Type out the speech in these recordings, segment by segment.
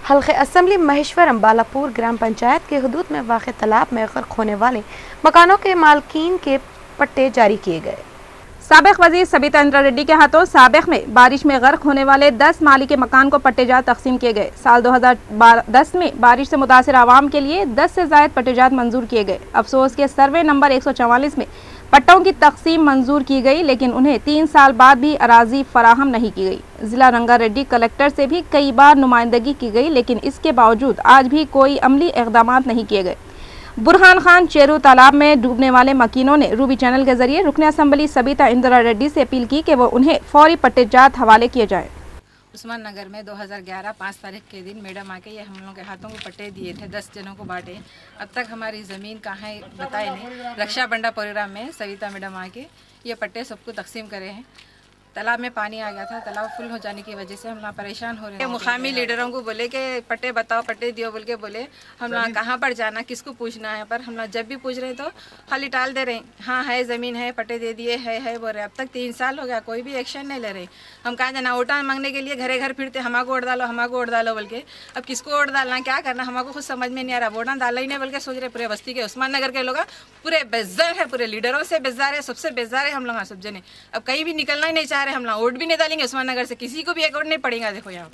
हल्के असम्बली महेश्वरम बालापुर ग्राम पंचायत के हुदूद में वाक़ तालाब में गर्क होने वाले मकानों के मालकीन के पट्टे जारी किए गए। साबिक वजीर सबिता इंदिरा रेड्डी के हाथों साबिक में बारिश में गर्क होने वाले 10 माली के मकान को पट्टेजात तकसीम किए गए। साल 2010 में बारिश से मुतासिर आवाम के लिए 10 से ज़ायद पट्टेजात मंजूर किए गए। अफसोस के सर्वे नंबर 144 में पट्टों की तकसीम मंजूर की गई, लेकिन उन्हें 3 साल बाद भी अराजी फराहम नहीं की गई। जिला रंगारेड्डी कलेक्टर से भी कई बार नुमाइंदगी की गई, लेकिन इसके बावजूद आज भी कोई अमली इक़दाम नहीं किए गए। बुरहान खान चेरू तालाब में डूबने वाले मकीनों ने रूबी चैनल के जरिए रुकन असम्बली सबिता इंदिरा रेड्डी से अपील की कि वो उन्हें फौरी पट्टेजात हवाले किए जाएं। उस्मान नगर में 2011 5 तारीख के दिन मैडम आके ये हम लोगों के हाथों को पट्टे दिए थे, 10 जनों को बांटे। अब तक हमारी ज़मीन कहाँ है बताए नहीं। रक्षा बंडा प्रोग्राम में सविता मैडम आके ये पट्टे सबको तकसीम करे हैं। तालाब में पानी आ गया था, तालाब फुल हो जाने की वजह से हम लोग परेशान हो रहे हैं। मुकामी लीडरों को बोले कि पट्टे बताओ, पट्टे दियो बोल के बोले। हम लोग कहाँ पर जाना, किसको पूछना है, पर हम लोग जब भी पूछ रहे तो खाली टाल दे रहे। हाँ है ज़मीन है, पट्टे दे दिए है बोल रहे। अब तक 3 साल हो गया, कोई भी एक्शन नहीं ले रहे। हम कहाँ जाना, वोटा मांगने के लिए घरे घर फिरते, हमारे वोट डालो, हमारे वोट डालो बोल के। अब किसको वोट डालना, क्या करना, हमारे खुद समझ में नहीं आ रहा। वोटा डाला ही नहीं बोल के सोच रहे। पूरे बस्ती के उस्मान नगर के लोग पूरे बेजार है, पूरे लीडरों से बेजार है, सबसे बेजार है हम लोग सब जने। अब कहीं भी निकलना ही नहीं चाह रहे। हम लोग वोट भी नहीं डालेंगे उस्मान नगर से, किसी को भी एक वोट नहीं पड़ेगा। देखो यहाँ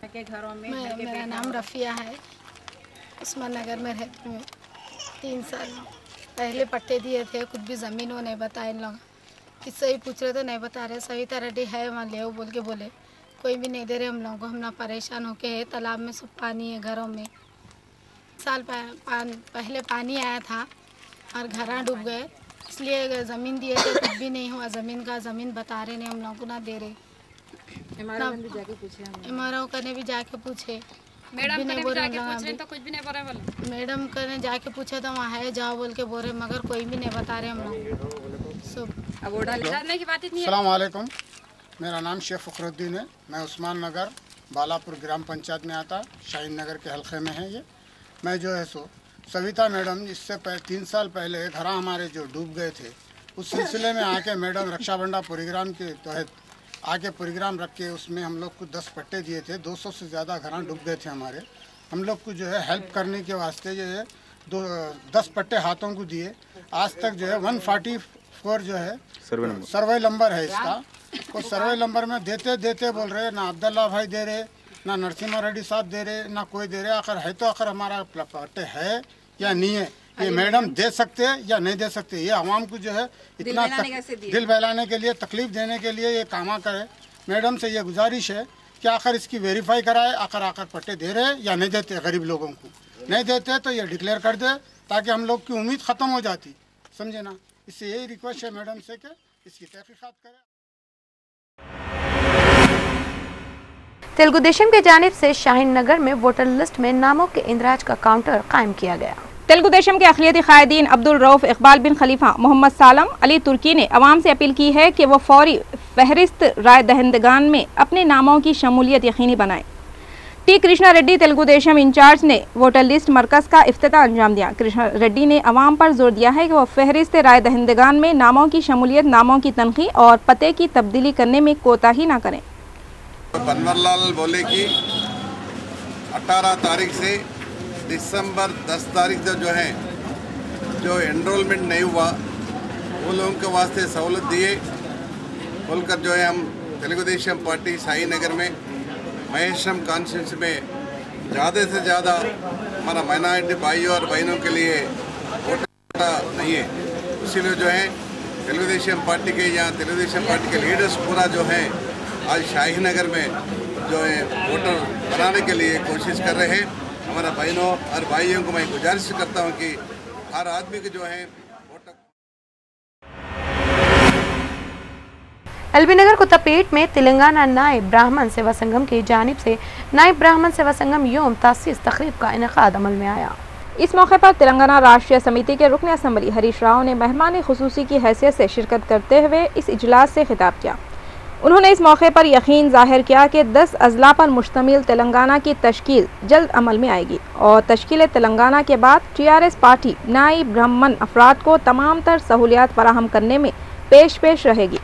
के घरों में मेरा नाम रफ़िया है, उस्मान नगर में रहती हूँ। 3 साल पहले पट्टे दिए थे, खुद भी ज़मीन वो नहीं बताए। इन लोग किससे ही पूछ रहे तो नहीं बता रहे। सविता रेड्डी है वहाँ ले बोल के बोले, कोई भी नहीं दे रहे हम लोगों को। हम ना परेशान होके है, तालाब में सब पानी है घरों में। साल पहले पानी आया था और घर डूब गए, इसलिए ज़मीन दिए थे, कुछ भी नहीं हुआ। ज़मीन बता रहे नहीं, हम लोगों को ना दे रहे। एमआरओ कने भी जाके पूछे, मैडम कने भी जाके पूछ रहे तो कुछ भी नहीं बोल रहे। मैडम कने जाके पूछे तो वहाँ है जाओ बोल के बोल रहे, मगर कोई भी नहीं बता रहे हम लोग सब। अस्सलाम वालेकुम, मेरा नाम शेख फ़खरुद्दीन है। मैं उस्मान नगर बालापुर ग्राम पंचायत में आता, शाहीन नगर के हल्के में है ये। मैं जो है सो सविता मैडम इससे 3 साल पहले घर हमारे जो डूब गए थे, उस सिलसिले में आके मैडम रक्षा बंडा प्रोग्राम के तहत आके प्रोग्राम रख के उसमें हम लोग को 10 पट्टे दिए थे। 200 से ज़्यादा घर डूब गए थे हमारे। हम लोग को जो है हेल्प करने के वास्ते जो है 10 पट्टे हाथों को दिए। आज तक जो है 144 जो है सर्वे नंबर है इसका। वो सर्वे नंबर में देते बोल रहे, ना अब्दुल्ला भाई दे रहे, ना नरसिम्हा रेड्डी साहब दे रहे, ना कोई दे रहे। आखिर है तो आखिर हमारा पट्टे है या नहीं है, ये मैडम दे सकते हैं या नहीं दे सकते। ये आवाम को जो है इतना दिल बहलाने के लिए, तकलीफ देने के लिए ये कामा करे। मैडम से ये गुजारिश है कि आखिर इसकी वेरीफाई कराए, आखिर पट्टे दे रहे या नहीं देते। गरीब लोगों को नहीं देते तो ये डिक्लेयर कर दे, ताकि हम लोग की उम्मीद ख़त्म हो जाती, समझे ना। इससे यही रिक्वेस्ट है मैडम से कि इसकी तहकीकात करें। तेलुगु देशम के जानिब से शाहीन नगर में वोटर लिस्ट में नामों के इंदराज का काउंटर कायम किया गया। तेलुगु देशम के अखिलियती कायदीन अब्दुल रऊफ, इकबाल बिन खलीफा, मोहम्मद सालम, अली तुर्की ने अवाम से अपील की है कि वो फौरी फहरिस्त राय दहिंदगान में अपने नामों की शमूलियत यकीनी बनाएं। टी कृष्णा रेड्डी तेलुगु देशम इंचार्ज ने वोटर लिस्ट मरकज़ का इफ्तिताह अंजाम दिया। कृष्णा रेड्डी ने अवाम पर जोर दिया है कि वो फहरिस्त राय दहिंदगान में नामों की शमूलियत, नामों की तनखी और पते की तब्दीली करने में कोताही न करें। बनवारीलाल बोले कि 18 तारीख से दिसंबर 10 तारीख तक जो है जो एनरोलमेंट नहीं हुआ वो लोगों के वास्ते सहूलत दिए बोलकर जो है हम तेलुगु देशम पार्टी शाही नगर में महेश्वरम कॉन्स्टिट्यूंसी में ज़्यादा से ज़्यादा हमारा माइनॉरिटी भाइयों और बहनों के लिए वोट नहीं है। इसीलिए जो है तेलुगु देशम पार्टी के यहाँ तेलुगु देशम पार्टी के लीडर्स पूरा जो है आज शाही नगर में जो है वोटर बनाने के लिए कोशिश कर रहे हैं। हमारा बहनों और भाइयों को मैं गुजारिश करता हूं कि हर आदमी के जो है वोटर। एलबी नगर कुत्तापेट में तेलंगाना नायब ब्राह्मण सेवा संगम की जानिब से नायब ब्राह्मण सेवा संगम योम तासीस तकरीब का इनेकाद अमल में आया। इस मौके पर तेलंगाना राष्ट्रीय समिति के रुकन असम्बली हरीश राव ने मेहमान खुसूसी की हैसियत से शिरकत करते हुए इस इजलास से खिताब किया। उन्होंने इस मौके पर यकीन जाहिर किया कि 10 अजला पर मुश्तमिल तेलंगाना की तश्कील जल्द अमल में आएगी और तश्कील तेलंगाना के बाद TRS पार्टी नाई ब्राह्मण अफराद को तमाम तर सहूलियात फराहम करने में पेश रहेगी।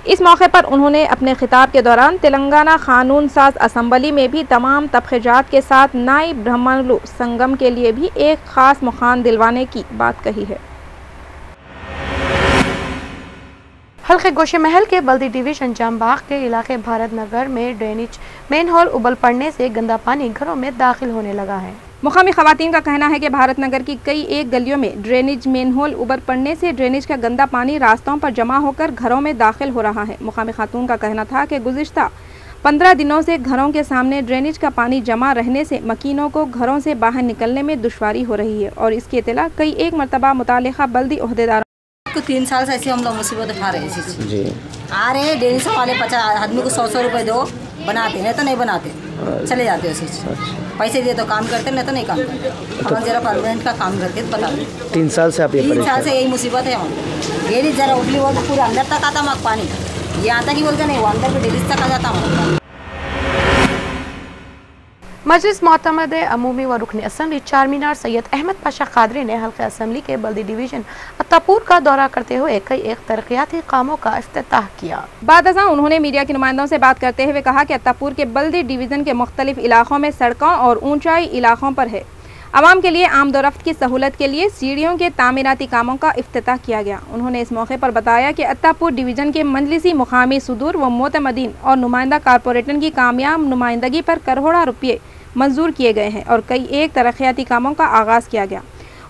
इस मौके पर उन्होंने अपने खिताब के दौरान तेलंगाना कानून साज असम्बली में भी तमाम तबक़ात के साथ नाई ब्रह्मणुलु संगम के लिए भी एक ख़ास मुकाम दिलवाने की बात कही है। हल्के गोशे महल के बल्दी डिवीजन जामबाग के इलाके भारत नगर में ड्रेनेज मेन होल उबल पड़ने से गंदा पानी घरों में दाखिल होने लगा है। मुकामी खवातीन का कहना है कि भारत नगर की कई एक गलियों में ड्रेनेज मेन होल उबर पड़ने से ड्रेनेज का गंदा पानी रास्तों पर जमा होकर घरों में दाखिल हो रहा है। मुकामी खातून का कहना था कि गुज़िश्ता 15 दिनों से घरों के सामने ड्रेनेज का पानी जमा रहने से मकीनों को घरों से बाहर निकलने में दुश्वारी हो रही है और इसकी इत्तला कई एक मरतबा मुतालिका बल्दी ओहदेदारों 3 साल से ऐसे हम लोग मुसीबत उठा रहे हैं जी। आ रहे हैं डेढ़ सौ वाले 50 आदमी को 100 रुपए दो, बनाते नहीं तो नहीं बनाते, चले जाते ऐसे। पैसे दिए तो काम करते, नहीं तो नहीं काम करते। हम जरा परमानेंट का काम करके बता दें। 3 साल से आप ये 3 साल से यही मुसीबत है। हम डेली जरा उबली वो पूरे अंदर तक आता हमारा पानी, यहाँ तक ही बोलते नहीं, वो अंदर भी डेली तक आ जाता हमारा। मजलिस मोतमद अमूमी व रुकन असम्बली चारमीनार सैयद अहमद पाशा कादरी ने हल्के असम्बली के बल्दी डिवीजन अत्तापुर का दौरा करते हुए कई एक तरक्याती कामों का इफ्तिताह किया। बाद अज़ां उन्होंने मीडिया के नुमाइंदों से बात करते हुए कहा कि अत्तापुर के बल्दी डिवीजन के मुख्तलिफ इलाकों में सड़कों और ऊंचाई इलाकों पर है आवाम के लिए आमदोरफ्त की सहूलत के लिए सीढ़ियों के तामीराती कामों का इफ्तिताह किया गया। उन्होंने इस मौके पर बताया कि अत्तापुर डिवीजन के मजलिसी मुकामी सुदूर व मोतमदीन और नुमाइंदा कारपोरेटन की कामयाब नुमाइंदगी पर करोड़ों रुपये मंजूर किए गए हैं और कई एक तरक्याती कामों का आगाज़ किया गया।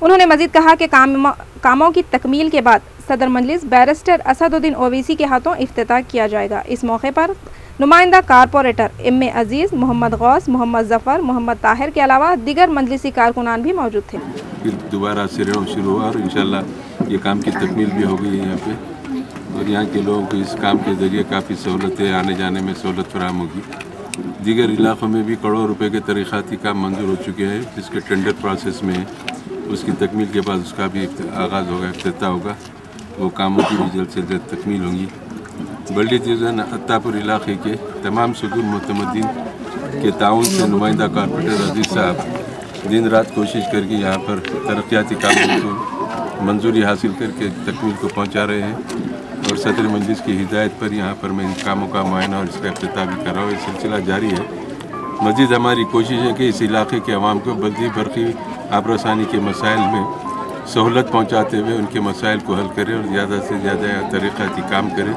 उन्होंने मजीद कहा कि कामों की तकमील के बाद सदर मजलिस बैरिस्टर असदुद्दीन ओवैसी के हाथों इफ्तिताह किया जाएगा। इस मौके पर नुमाइंदा कारपोरेटर एम अजीज़, मोहम्मद गौस, मोहम्मद जफ़र, मोहम्मद ताहिर के अलावा दीगर मजलिसी कारकुनान भी मौजूद थे। फिर दोबारा से शुरू हुआ और इंशाल्लाह ये काम की तकमील भी हो गई है यहाँ पे और यहाँ के लोगों को इस काम के ज़रिए काफ़ी सहूलतें, आने जाने में सहूलत फराहम होगी। दीगर इलाक़ों में भी करोड़ों रुपए के तरीक़ाती काम मंजूर हो चुके हैं जिसके टेंडर प्रोसेस में है। उसकी तकमील के बाद उसका भी आगाज़ होगा, इफ्तिताह होगा। वो कामों की भी जल्द से जल्द तकमील होंगी। बल्दी डिवीज़न अत्तापुर इलाके के तमाम सुदूर मुतमद्दीन के ताउन से नुमाइंदा कारपोरेटर अजीज़ साहब दिन रात कोशिश करके यहाँ पर तरक्याती कामों को मंजूरी हासिल करके तकमील को पहुँचा रहे हैं और सदर मजलिस की हिदायत पर यहाँ पर मैं इन कामों का मुआयना और इसका इफ्तिताह भी कर रहा हूँ। ये सिलसिला जारी है। मज़ीद हमारी कोशिश है कि इस इलाके के अवाम को बल्दी बरक़ी आबरसानी के मसाइल में सहूलत पहुँचाते हुए उनके मसाइल को हल करें और ज़्यादा से ज़्यादा तरीक़ाती काम करें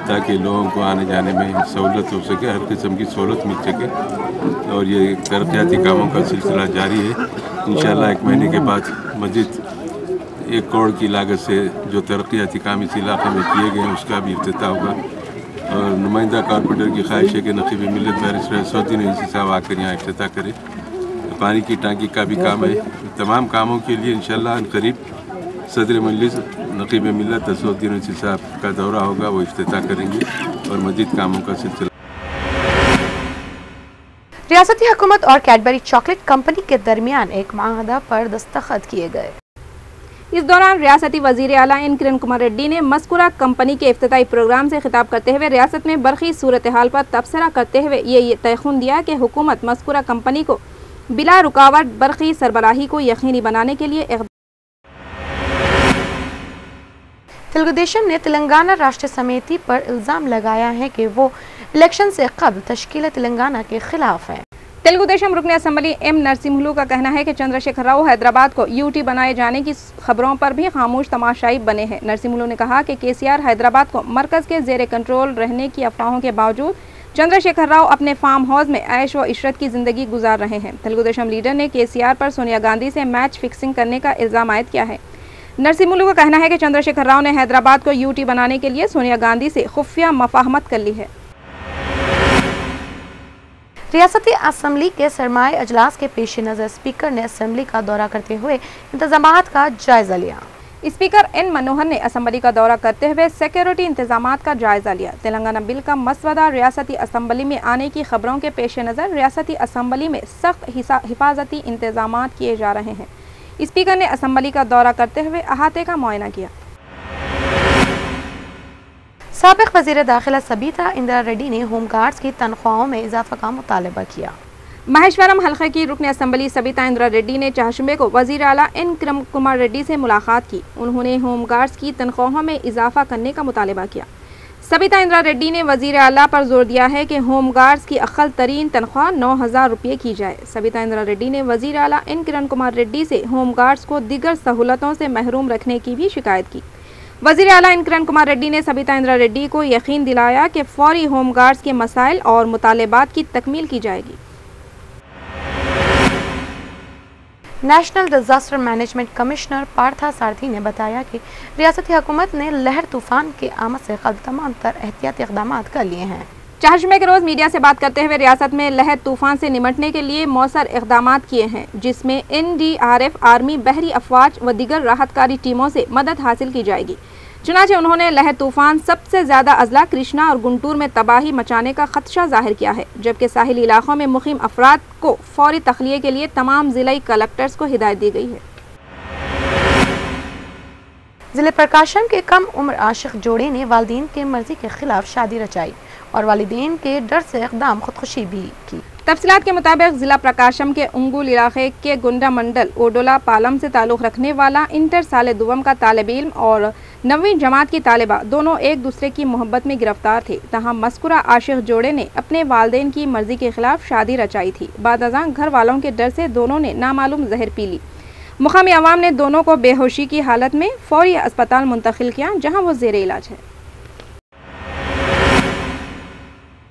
ताकि लोगों को आने जाने में सहूलत हो सके, हर किस्म की सहूलत मिल सके। और ये तरक्याती कामों का सिलसिला जारी है। इंशाअल्लाह 1 महीने के बाद मज़ीद 1 करोड़ की लागत से जो तरक्याती काम इस इलाके में किए गए हैं उसका भी इफ्तिताह होगा। और नुमाइंदा कारपोरेटर की ख्वाहिश है कि नक़ीब मिल्लत बैरिस्टर असदुद्दीन ओवैसी साहब आकर यहाँ इफ्तिताह करें। पानी की टांकी का भी काम है। तमाम कामों के लिए इंशाअल्लाह करीब सदर मजलिस नक़ीब मिल्लत असदुद्दीन ओवैसी साहब का दौरा होगा, वो इफ्तिताह करेंगे और मज़ीद कामों का सिलसिला। रियासती हुकूमत और कैडबरी चॉकलेट कंपनी के दरमियान एक माहदा पर दस्तखत किए गए। इस दौरान रियासती वज़ीर आला एन किरण कुमार रेड्डी ने मस्कुरा कंपनी के इफ्तिताई प्रोग्राम से खिताब करते हुए रियासत में बरक़ी सूरत हाल पर तबसरा करते हुए ये तयख़ुन दिया कि हुकूमत मस्कुरा कंपनी को बिला रुकावट बरक़ी सरबराही को यकीनी बनाने के लिए तेलुगुदेशम ने तेलंगाना राष्ट्र समिति पर इल्ज़ाम लगाया है कि वो इलेक्शन से कबल तश्कील तेलंगाना के खिलाफ है। तेलुगुदेशम रुकन असम्बली एम नरसिम्हलू का कहना है कि चंद्रशेखर राव हैदराबाद को यूटी बनाए जाने की खबरों पर भी खामोश तमाशाई बने हैं। नरसिम्हलू ने कहा कि केसीआर हैदराबाद को मरकज़ के ज़ेर कंट्रोल रहने की अफवाहों के बावजूद चंद्रशेखर राव अपने फार्म हाउस में ऐश व इशरत की ज़िंदगी गुजार रहे हैं। तेलुगुदेशम लीडर ने केसीआर पर सोनिया गांधी से मैच फिक्सिंग करने का इल्ज़ाम आयद किया है। नरसिम्हलू का कहना है कि चंद्रशेखर राव ने हैदराबाद को यूटी बनाने के लिए सोनिया गांधी से खुफिया मफाहमत कर ली है। रियासती असम्बली के सरमाए अजलास के पेश नज़र स्पीकर ने असम्बली का दौरा करते हुए इंतजामात का जायजा लिया। स्पीकर एन मनोहर ने असम्बली का दौरा करते हुए सिक्योरिटी इंतजामात का जायजा लिया। तेलंगाना बिल का मसवदा रियासती असम्बली में आने की खबरों के पेश नज़र रियासती असम्बली में सख्त हिफाजती इंतजामात किए जा रहे हैं। स्पीकर ने असम्बली का दौरा करते हुए अहाते का मुआयना किया। साबिक वज़ीर दाखिला सबीता इंदिरा रेड्डी ने होमगार्ड्स की तनख्वाहों में इजाफा का मुतालबा किया। महेश्वरम हल्के की रुकन असम्बली सबीता इंदिरा रेड्डी ने चारशंबे को वज़ीर आला एन किरण कुमार रेड्डी से मुलाकात की। उन्होंने होमगार्ड्स की तनख्वाहों में इजाफा करने का मुतालबा किया। सबिता इंद्रा रेड्डी ने वजीर आला पर जोर दिया है कि होम गार्ड्स की अक्ल तरीन तनख्वाह 9,000 रुपये की जाए। सबिता इंद्रा रेड्डी ने वजीर आला एन किरण कुमार रेड्डी से होम गार्ड्स को दीगर सहूलतों से महरूम रखने की भी शिकायत की। वजीर आला एन किरण कुमार रेड्डी ने सबिता इंद्रा रेड्डी को यकीन दिलाया कि फौरी होम गार्ड्स के मसाइल और मुतालेबात की तकमील की जाएगी। National disaster management commissioner Partha सारथी ने बताया कि रियासती हुकूमत ने लहर तूफान के आमद से कबल तमाम तर एहतियाती इक़दाम कर लिए हैं। चारशंबे के रोज मीडिया से बात करते हुए रियासत में लहर तूफान से निमटने के लिए मौसर इक़दाम किए हैं, जिसमें NDRF, आर्मी, बहरी अफवाज व दीगर राहतकारी टीमों से मदद हासिल की जाएगी। चुनांचे उन्होंने लहर तूफान सबसे ज्यादा अजला कृष्णा और गुंटूर में तबाही मचाने का खदशा जाहिर किया है, जबकि साहिली इलाकों में मुक़ीम अफराद को फौरी तखलिये के लिए तमाम जिला कलेक्टर्स को हिदायत दी गई है। जिले प्रकाशम के कम उम्र आशिक जोड़े ने वालिदैन के मर्जी के खिलाफ शादी रचाई और वालिदैन के डर से इक़दाम खुदकुशी भी की। तफसीलात के मुताबिक जिला प्रकाशम के उंगुल इलाके के गुंडा मंडल ओडोला पालम से ताल्लुक़ रखने वाला इंटर साल दुवम का तालिब इल्म और 9वीं जमात की तालिबा दोनों एक दूसरे की मोहब्बत में गिरफ्तार थे। तहम मस्कुरा आशिक जोड़े ने अपने वालिदैन की मर्जी के खिलाफ शादी रचाई थी। बाद अज़ां घर वालों के डर से दोनों ने नामालूम जहर पी ली। मुकामी अवाम ने दोनों को बेहोशी की हालत में फौरी अस्पताल मुंतकिल किया, जहाँ वो ज़ेरे इलाज है।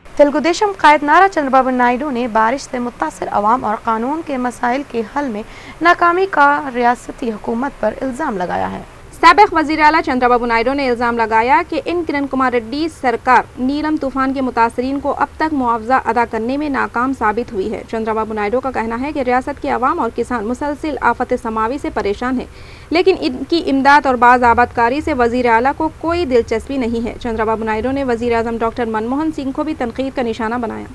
तेलुगुदेशम कायद नारा चंद्रबाबू नायडू ने बारिश से मुतासर अवाम और कानून के मसाइल के हल में नाकामी का रियासती हुकूमत पर इल्ज़ाम लगाया है। साबिक़ वज़ीर आला चंद्रबाबू नायडू ने इल्ज़ाम लगाया कि एन किरण कुमार रेड्डी सरकार नीलम तूफान के मुतासरीन को अब तक मुआवजा अदा करने में नाकाम साबित हुई है। चंद्रबाबू नायडू का कहना है कि रियासत के अवाम और किसान मुसलसिल आफत समावी से परेशान है, लेकिन इनकी इमदाद और बाज़ाबतकारी से वज़ीर आला को कोई दिलचस्पी नहीं है। चंद्रबाबू नायडू ने वज़ीर आज़म डॉक्टर मनमोहन सिंह को भी तनकीद का निशाना बनाया।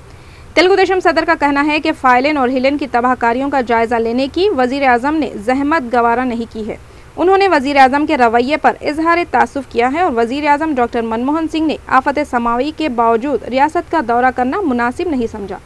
तेलुगुदेशम सदर का कहना है कि फाइलिन और हिलन की तबाहकारियों का जायजा लेने की वज़ीर आज़म ने जहमत गवारा नहीं की है। उन्होंने वज़ीर आज़म के रवैये पर इजहार तासुफ किया है और वज़ीर आज़म डॉक्टर मनमोहन सिंह ने आफत समावी के बावजूद रियासत का दौरा करना मुनासिब नहीं समझा।